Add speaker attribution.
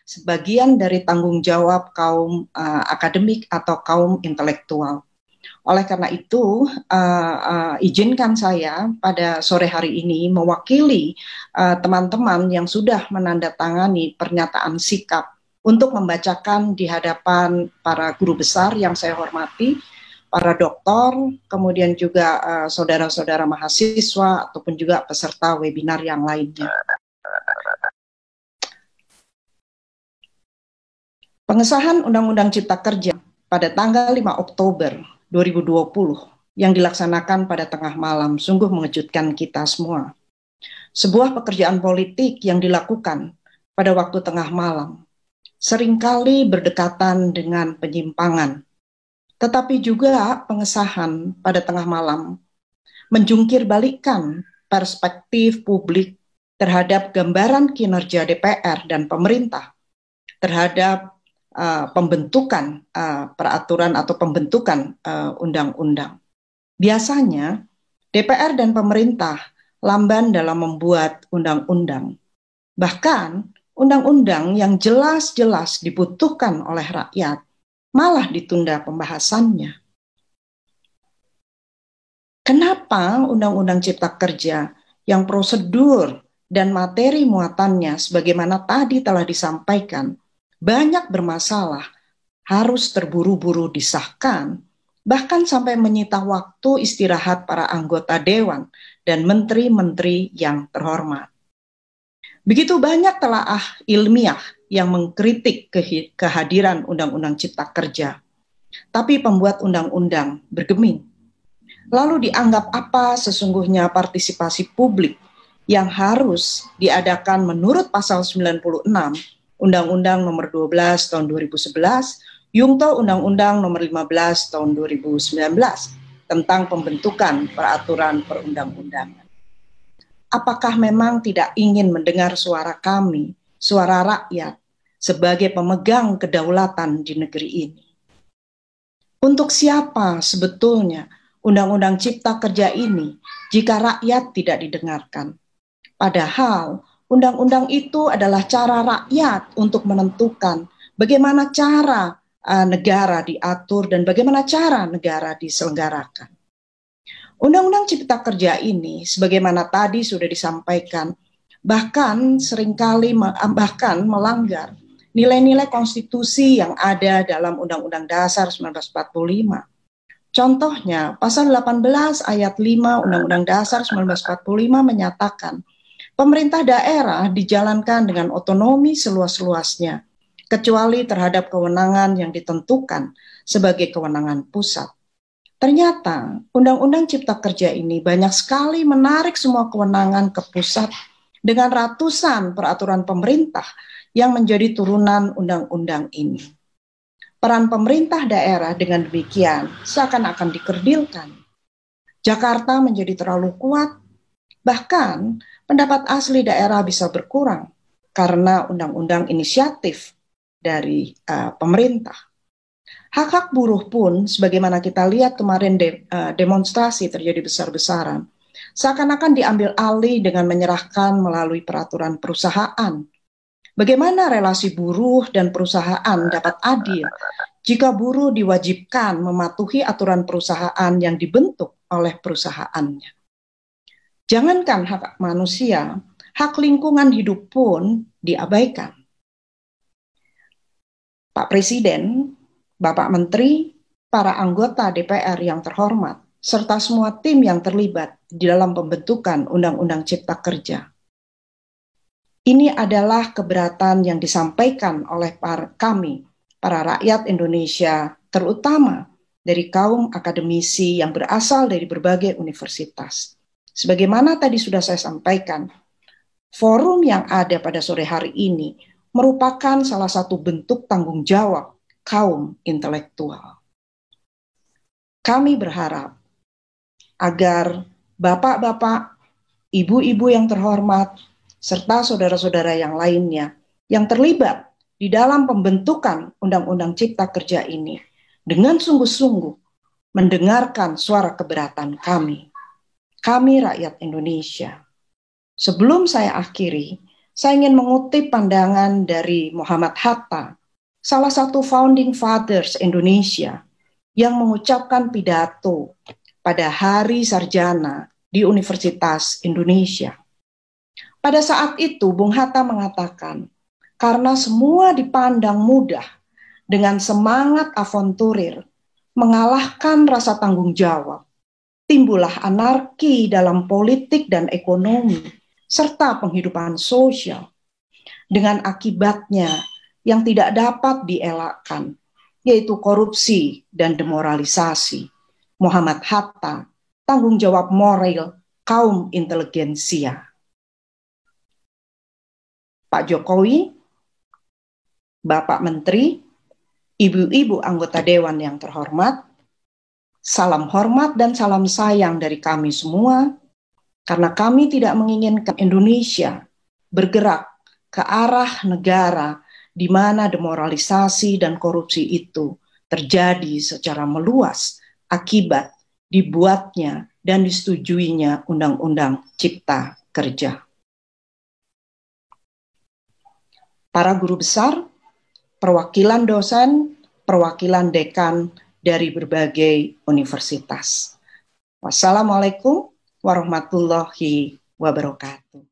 Speaker 1: sebagian dari tanggung jawab kaum akademik atau kaum intelektual. Oleh karena itu, izinkan saya pada sore hari ini mewakili teman-teman yang sudah menandatangani pernyataan sikap untuk membacakan di hadapan para guru besar yang saya hormati, para doktor, kemudian juga saudara-saudara mahasiswa ataupun juga peserta webinar yang lainnya. Pengesahan Undang-Undang Cipta Kerja pada tanggal 5 Oktober 2020 yang dilaksanakan pada tengah malam sungguh mengejutkan kita semua. Sebuah pekerjaan politik yang dilakukan pada waktu tengah malam seringkali berdekatan dengan penyimpangan. Tetapi juga pengesahan pada tengah malam menjungkir balikkan perspektif publik terhadap gambaran kinerja DPR dan pemerintah terhadap pembentukan peraturan atau pembentukan undang-undang. Biasanya DPR dan pemerintah lamban dalam membuat undang-undang. Bahkan undang-undang yang jelas-jelas dibutuhkan oleh rakyat malah ditunda pembahasannya. Kenapa Undang-Undang Cipta Kerja yang prosedur dan materi muatannya sebagaimana tadi telah disampaikan banyak bermasalah, harus terburu-buru disahkan, bahkan sampai menyita waktu istirahat para anggota dewan dan menteri-menteri yang terhormat. Begitu banyak telaah ilmiah yang mengkritik kehadiran Undang-Undang Cipta Kerja, tapi pembuat undang-undang bergeming. Lalu dianggap apa sesungguhnya partisipasi publik yang harus diadakan menurut pasal 96 Undang-Undang Nomor 12 Tahun 2011, Yungto Undang-Undang Nomor 15 Tahun 2019 tentang pembentukan peraturan perundang-undangan. Apakah memang tidak ingin mendengar suara kami, suara rakyat, sebagai pemegang kedaulatan di negeri ini? Untuk siapa sebetulnya Undang-Undang Cipta Kerja ini jika rakyat tidak didengarkan? Padahal undang-undang itu adalah cara rakyat untuk menentukan bagaimana cara negara diatur dan bagaimana cara negara diselenggarakan. Undang-undang Cipta Kerja ini, sebagaimana tadi sudah disampaikan, bahkan seringkali melanggar nilai-nilai konstitusi yang ada dalam Undang-Undang Dasar 1945. Contohnya, pasal 18 ayat 5 Undang-Undang Dasar 1945 menyatakan pemerintah daerah dijalankan dengan otonomi seluas-luasnya, kecuali terhadap kewenangan yang ditentukan sebagai kewenangan pusat. Ternyata, Undang-Undang Cipta Kerja ini banyak sekali menarik semua kewenangan ke pusat dengan ratusan peraturan pemerintah yang menjadi turunan undang-undang ini. Peran pemerintah daerah dengan demikian seakan-akan dikerdilkan. Jakarta menjadi terlalu kuat, bahkan pendapat asli daerah bisa berkurang karena undang-undang inisiatif dari pemerintah. Hak-hak buruh pun, sebagaimana kita lihat kemarin demonstrasi terjadi besar-besaran, seakan-akan diambil alih dengan menyerahkan melalui peraturan perusahaan. Bagaimana relasi buruh dan perusahaan dapat adil jika buruh diwajibkan mematuhi aturan perusahaan yang dibentuk oleh perusahaannya? Jangankan hak manusia, hak lingkungan hidup pun diabaikan. Pak Presiden, Bapak Menteri, para anggota DPR yang terhormat, serta semua tim yang terlibat di dalam pembentukan Undang-Undang Cipta Kerja. Ini adalah keberatan yang disampaikan oleh kami, para rakyat Indonesia, terutama dari kaum akademisi yang berasal dari berbagai universitas. Sebagaimana tadi sudah saya sampaikan, forum yang ada pada sore hari ini merupakan salah satu bentuk tanggung jawab kaum intelektual. Kami berharap agar bapak-bapak, ibu-ibu yang terhormat, serta saudara-saudara yang lainnya yang terlibat di dalam pembentukan Undang-Undang Cipta Kerja ini dengan sungguh-sungguh mendengarkan suara keberatan kami rakyat Indonesia. Sebelum saya akhiri, Saya ingin mengutip pandangan dari Muhammad Hatta, salah satu founding fathers Indonesia, yang mengucapkan pidato pada Hari Sarjana di Universitas Indonesia. Pada saat itu, Bung Hatta mengatakan, karena semua dipandang mudah dengan semangat avanturir, mengalahkan rasa tanggung jawab, timbullah anarki dalam politik dan ekonomi, serta penghidupan sosial, dengan akibatnya yang tidak dapat dielakkan, yaitu korupsi dan demoralisasi. Muhammad Hatta, tanggung jawab moral kaum inteligensia. Pak Jokowi, Bapak Menteri, Ibu-ibu anggota Dewan yang terhormat, salam hormat dan salam sayang dari kami semua, karena kami tidak menginginkan Indonesia bergerak ke arah negara di mana demoralisasi dan korupsi itu terjadi secara meluas akibat dibuatnya dan disetujuinya Undang-Undang Cipta Kerja. Para guru besar, perwakilan dosen, perwakilan dekan dari berbagai universitas. Wassalamualaikum warahmatullahi wabarakatuh.